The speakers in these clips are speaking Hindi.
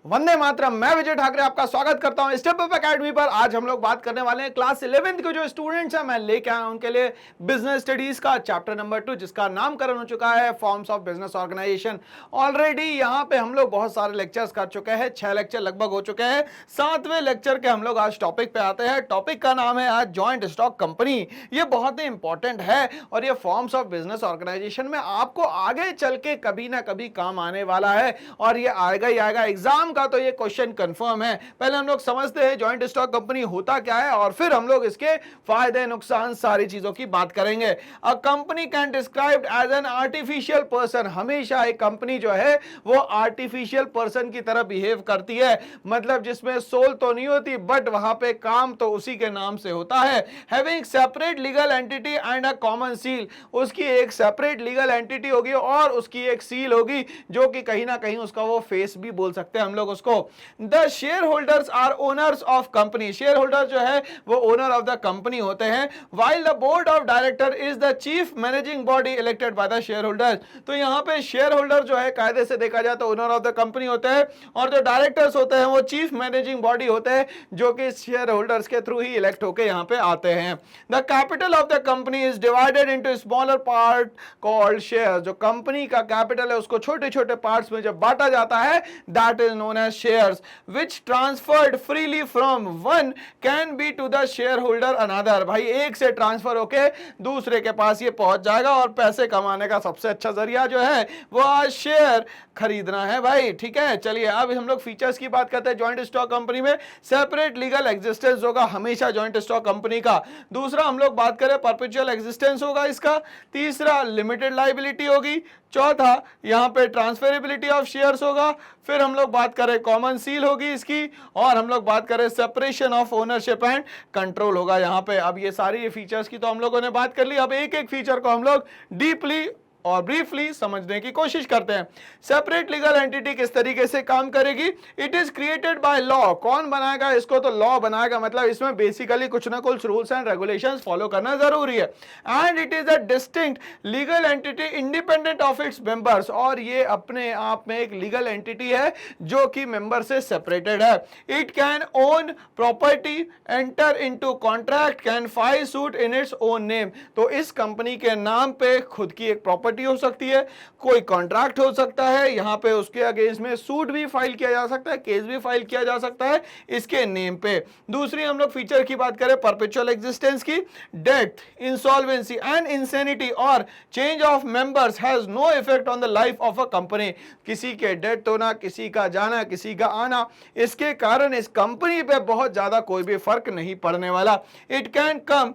वंदे मातरम। मैं विजय ठाकरे आपका स्वागत करता हूं स्टेप अप एकेडमी पर। आज हम लोग बात करने वाले हैं क्लास 11th के जो स्टूडेंट्स हैं, मैं लेके आया उनके लिए बिजनेस स्टडीज का चैप्टर नंबर 2, जिसका नामकरण हो चुका है forms of business organisation. Already यहां पे हम लोग बहुत सारे लेक्चर्स कर चुके हैं, 6 लेक्चर लगभग हो चुके हैं। 7वें लेक्चर के हम लोग आज टॉपिक पे आते हैं। टॉपिक का नाम है आज जॉइंट स्टॉक कंपनी। ये बहुत ही इंपॉर्टेंट है और ये फॉर्म्स ऑफ बिजनेस ऑर्गेनाइजेशन में आपको आगे चल के कभी ना कभी काम आने वाला है और ये आएगा ही आएगा एग्जाम का। तो ये क्वेश्चन कंफर्म है। पहले हम लोग समझते हैं जॉइंट स्टॉक कंपनी होता क्या है और फिर हम लोग इसके फायदे नुकसान सारी चीजों की बात करेंगे। A company can described as an artificial person. हमेशा एक कंपनी जो है वो आर्टिफिशियल पर्सन की तरह बिहेव करती है, मतलब जिसमें सोल तो नहीं होती बट वहां पे काम तो उसी के नाम से होता है। Having separate legal entity and a common seal. उसकी एक सेपरेट लीगल एंटिटी होगी और उसकी एक सील होगी जो कि कहीं ना कहीं उसका वो फेस भी बोल सकते हैं हम लोग उसको। The shareholders are owners of company. Shareholder जो है वो ओनर ऑफ द कंपनी होते हैं। While the board of director is the chief managing body elected by the shareholders. तो यहां पे शेयर होल्डर जो है कायदे से देखा जाए तो ओनर ऑफ द कंपनी होते हैं और जो डायरेक्टर्स होते हैं वो चीफ मैनेजिंग बॉडी होते हैं जो कि शेयर होल्डर्स के थ्रू ही इलेक्ट होकर यहां पे आते हैं। The capital of the company is divided into smaller part called share. जो कंपनी का कैपिटल है उसको छोटे छोटे पार्ट्स में जब बांटा जाता है that is known as shares which transferred freely from one can be to the shareholder another. भाई एक से ट्रांसफर होके दूसरे के पास ये पहुंच जाएगा और पैसे कमाने का सबसे अच्छा जरिया जो है वो आज शेयर खरीदना है भाई। ठीक है, चलिए अब हम लोग फीचर्स की बात करते हैं। जॉइंट स्टॉक कंपनी में सेपरेट लीगल एग्जिस्टेंस होगा हमेशा जॉइंट स्टॉक कंपनी का। दूसरा हम लोग बात करें परपेचुअल एग्जिस्टेंस होगा इसका। तीसरा लिमिटेड लायबिलिटी होगी। चौथा यहां पे ट्रांसफरेबिलिटी ऑफ शेयर्स होगा। फिर हम लोग बात करें कॉमन सील होगी इसकी और हम लोग बात करें separation of ownership and control होगा यहां पे। अब ये सारी ये फीचर्स की तो हम लोगों ने बात कर ली। अब एक एक फीचर को हम लोग डीपली और ब्रीफली समझने की कोशिश करते हैं। सेपरेट लीगल एंटिटी किस तरीके से काम करेगी? It is created by law. कौन बनाएगा इसको? तो लॉ बनाएगा, मतलब इसमें बेसिकली कुछ ना कुछ रूल्स एंड रेगुलेशंस फॉलो करना जरूरी है। And it is a distinct legal entity independent of its members. और ये अपने आप में एक लीगल एंटिटी है जो कि मेंबर से सेपरेटेड है। It can own property, enter into contract, can file suit in its own name. तो इस कंपनी के नाम पे खुद की एक प्रॉपर्टी हो सकती है, कोई कॉन्ट्रैक्ट हो सकता है, यहां पे उसके अगेंस्ट में सूट भी फाइल किया जा सकता है, केस भी फाइल किया जा सकता है इसके नेम पे। दूसरी हम लोग फीचर की बात करें परपेचुअल एग्जिस्टेंस की। डेथ, इंसॉल्वेंसी एंड इंसैनिटी और change of members has no effect on the life of a company. किसी के डेथ होना, किसी का जाना, किसी का आना, इसके कारण इस कंपनी पे बहुत ज्यादा कोई भी फर्क नहीं पड़ने वाला। It can come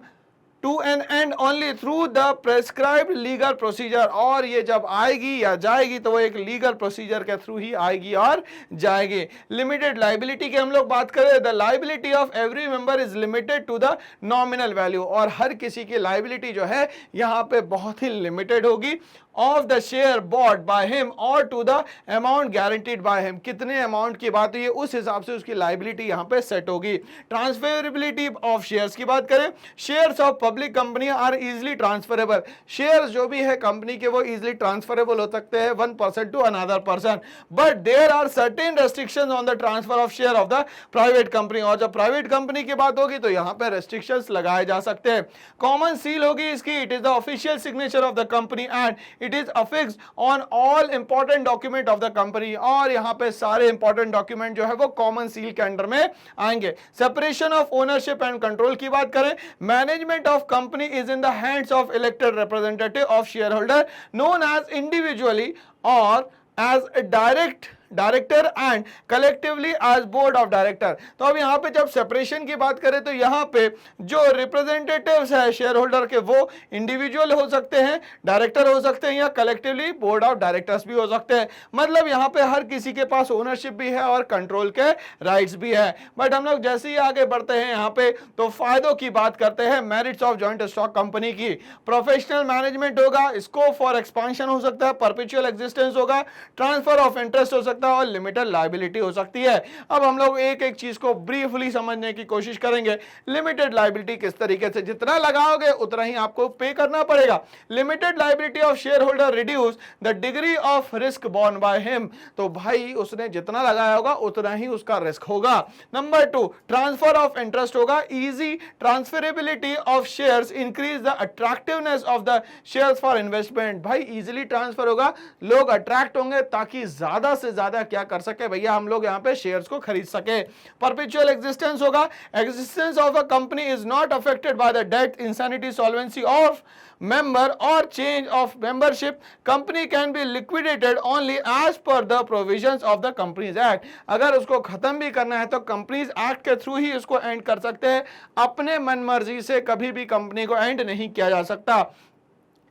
to an end only through the prescribed legal procedure। और ये जब आएगी या जाएगी तो वो एक लीगल प्रोसीजर के थ्रू ही आएगी और जाएगी। लिमिटेड लाइबिलिटी की हम लोग बात करें, the liability of every member is limited to the nominal value. और हर किसी की लाइबिलिटी जो है यहाँ पे बहुत ही लिमिटेड होगी। Of the share bought by him और to the amount guaranteed by him. कितने अमाउंट की बात हुई है उस हिसाब से उसकी लाइबिलिटी यहाँ पे सेट होगी। ट्रांसफरेबिलिटी ऑफ शेयर्स की बात करें, shares of public company are easily transferable. Shares जो भी है कंपनी के वो इजिली ट्रांसफरेबल हो सकते हैं one person to another person, but there are certain restrictions on the transfer of share of the private company. और जब प्राइवेट कंपनी की बात होगी तो यहाँ पे रेस्ट्रिक्शंस लगाए जा सकते हैं। कॉमन सील होगी इसकी, it is the official signature of the company and it is affixed on all important document of the company. और यहाँ पे सारे इंपॉर्टेंट डॉक्यूमेंट जो है वो कॉमन सील के अंडर में आएंगे। Separation of ownership and control की बात करें, management of company is in the hands of elected representative of shareholder known as individually और as a director and collectively as board of director. तो अब यहाँ पे जब सेपरेशन की बात करें तो यहाँ पे जो रिप्रेजेंटेटिव्स है शेयर होल्डर के वो इंडिविजुअल हो सकते हैं, डायरेक्टर हो सकते हैं या कलेक्टिवली बोर्ड ऑफ डायरेक्टर्स भी हो सकते हैं। मतलब यहाँ पे हर किसी के पास ओनरशिप भी है और कंट्रोल के राइट्स भी है। बट हम लोग जैसे ही आगे बढ़ते हैं यहाँ पे तो फायदों की बात करते हैं। Merits of joint stock company की, प्रोफेशनल मैनेजमेंट होगा, स्कोप फॉर एक्सपांशन हो सकता है, परपेचुअल एग्जिस्टेंस होगा, ट्रांसफर ऑफ इंटरेस्ट हो सकता सकता है और लिमिटेड लायबिलिटी हो सकती है। अब हम लोग एक एक चीज को ब्रीफली समझने की कोशिश करेंगे। लिमिटेड लायबिलिटी किस तरीके से, जितना लगाओगे उतना ही आपको पे करना पड़ेगा। Limited liability of share holder reduce the degree of risk born by him, तो भाई उसने जितना लगाया होगा उतना ही उसका रिस्क होगा। नंबर 2, ट्रांसफर ऑफ इंटरेस्ट होगा। Easy transferability of shares increase the attractiveness of the shares for investment, भाई इजीली ट्रांसफर होगा, लोग अट्रैक्ट होंगे ताकि ज्यादा से ज्यादा क्या कर सके भैया, हम लोग यहाँ पे शेयर्स को खरीद सके। परपेचुअल एग्जिस्टेंस होगा। Existence of a company is not affected by the death, insanity, solvency of member or change of membership. Company can be liquidated only as per the provisions of the Companies Act. अगर उसको खत्म भी करना है तो कंपनीज एक्ट के थ्रू ही उसको एंड कर सकते हैं, अपने मन मर्जी से कभी भी कंपनी को एंड नहीं किया जा सकता।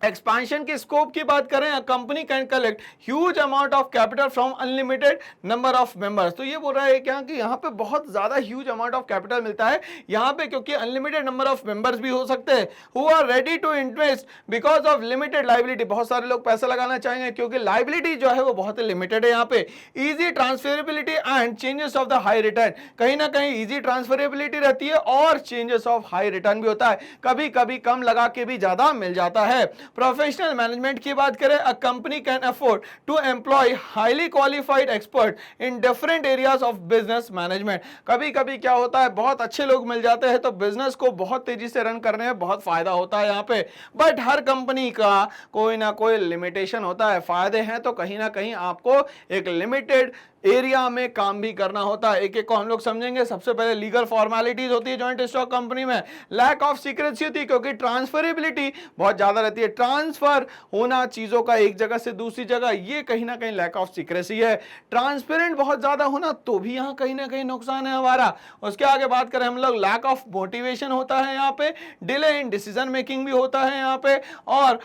एक्सपांशन के स्कोप की बात करें, a company can collect huge amount of capital from unlimited number of members, तो ये बोल रहा है क्या कि यहाँ पे बहुत ज्यादा ह्यूज अमाउंट ऑफ कैपिटल मिलता है यहाँ पे, क्योंकि अनलिमिटेड नंबर ऑफ मेंबर्स भी हो सकते हैं who are ready to invest because of limited liability, बहुत सारे लोग पैसा लगाना चाहेंगे क्योंकि लायबिलिटी जो है वो बहुत लिमिटेड है यहाँ पे। Easy transferability and changes of the high return, कहीं ना कहीं इजी ट्रांसफरेबिलिटी रहती है और चेंजेस ऑफ हाई रिटर्न भी होता है, कभी कभी कम लगा के भी ज्यादा मिल जाता है। प्रोफेशनल मैनेजमेंट की बात करें, a company can afford to employ highly qualified expert in different areas of business management, कभी कभी क्या होता है बहुत अच्छे लोग मिल जाते हैं तो बिजनेस को बहुत तेजी से रन करने में बहुत फायदा होता है यहाँ पे। बट हर कंपनी का कोई ना कोई लिमिटेशन होता है, फायदे हैं तो कहीं ना कहीं आपको एक लिमिटेड एरिया में काम भी करना होता है। एक एक को हम लोग समझेंगे। सबसे पहले लीगल फॉर्मेलिटीज होती है जॉइंट स्टॉक कंपनी में, लैक ऑफ सीक्रेसी होती है क्योंकि ट्रांसफरेबिलिटी बहुत ज्यादा रहती है, ट्रांसफर होना चीजों का एक जगह से दूसरी जगह, ये कहीं ना कहीं लैक ऑफ सीक्रेसी है। ट्रांसपेरेंट बहुत ज्यादा होना तो भी यहाँ कहीं ना कहीं नुकसान है हमारा। उसके आगे बात करें हम लोग, लैक ऑफ मोटिवेशन होता है यहाँ पे, डिले इन डिसीजन मेकिंग भी होता है यहाँ पे, और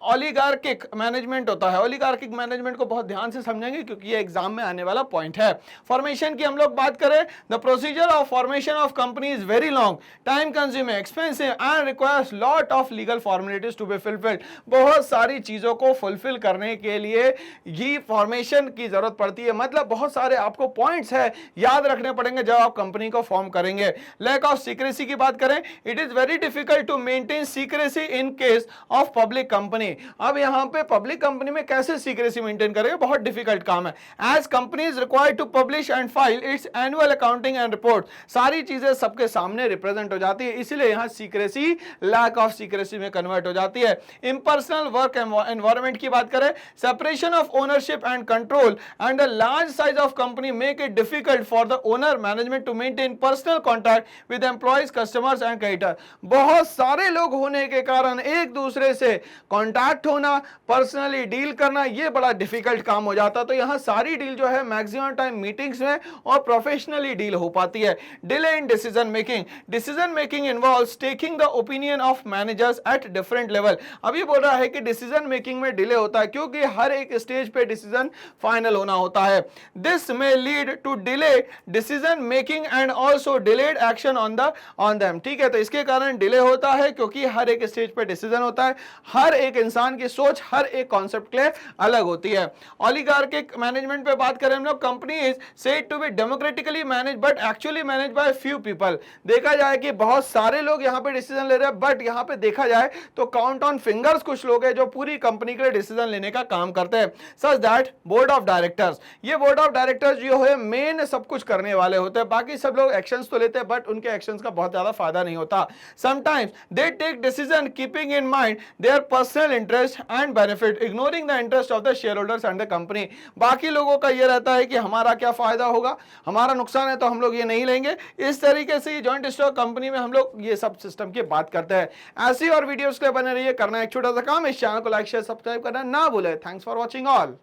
ओलिगार्किक मैनेजमेंट होता है। ओलिगार्किक मैनेजमेंट को बहुत ध्यान से समझेंगे क्योंकि ये एग्जाम में आने वाला पॉइंट है। फॉर्मेशन की हम लोग बात करें, the procedure of formation of company is very long, time consuming, expensive and requires lot of legal formalities to be fulfilled, बहुत सारी चीजों को फुलफिल करने के लिए ये फॉर्मेशन की जरूरत पड़ती है, मतलब बहुत सारे आपको पॉइंट्स है याद रखने पड़ेंगे जब आप कंपनी को फॉर्म करेंगे। लैक ऑफ सीक्रेसी की बात करें, it is very difficult to maintain secrecy in case of public company. अब यहां पे पब्लिक कंपनी में कैसे सीक्रेसी मेंटेन करेंगे, बहुत डिफिकल्ट काम है। As companies required to publish and file its annual accounting and report, सारी चीजें सबके सामने रिप्रेजेंट हो जाती है, इसलिए यहां सीक्रेसी लैक ऑफ सीक्रेसी में कन्वर्ट हो जाती है। इम्पर्सनल वर्क एनवायरनमेंट की बात करें, separation of ownership and control and the large size of company make it difficult for the owner management to maintain personal contact with employees, customers and creditor, बहुत सारे लोग होने के कारण एक दूसरे से कॉन्टैक्ट होना, पर्सनली डील करना, ये बड़ा डिफिकल्ट काम हो जाता है। तो यहां सारी डील जो है मैक्सिमम टाइम मीटिंग्स में और प्रोफेशनली डील हो पाती है। Delay in decision making, decision making involves taking the opinion of managers at different level, अभी बोल रहा है कि डिसीजन मेकिंग में डिले होता है क्योंकि हर एक स्टेज पे डिसीजन फाइनल होना होता है। This may lead to delay decision making and also delayed action on them, ठीक है, तो इसके कारण डिले होता है क्योंकि हर एक स्टेज पे डिसीजन होता है, हर एक इंसान की सोच हर एक कॉन्सेप्ट के लिए अलग होती है। ओलिगार्किक मैनेजमेंट पे बात करें हम लोग, company is said to be democratically manage but actually manage by few people, देखा जाए कि बहुत सारे लोग यहां पे डिसीजन ले रहे हैं बट यहां पे देखा जाए तो काउंट ऑन फिंगर्स कुछ लोग हैं जो पूरी कंपनी के लिए डिसीजन लेने का काम करते हैं। Such that board of directors, ये बोर्ड ऑफ डायरेक्टर्स जो है मेन सब कुछ करने वाले होते हैं, बाकी सब लोग एक्शंस तो लेते हैं बट उनके एक्शंस का बहुत ज्यादा फायदा नहीं होता। Sometimes they take decision keeping in mind their personal interest and benefit, ignoring the interest of the shareholders and the company, बाकी लोगों का ये रहता है कि हमारा क्या फायदा होगा, हमारा नुकसान है तो हम लोग ये नहीं लेंगे। इस तरीके से जॉइंट स्टॉक कंपनी में हम लोग ये सब सिस्टम की बात करते हैं। ऐसी और वीडियोस के बने रहिए, करना एक छोटा सा काम, इस चैनल को लाइक शेयर सब्सक्राइब करना ना भूले। Thanks for watching all.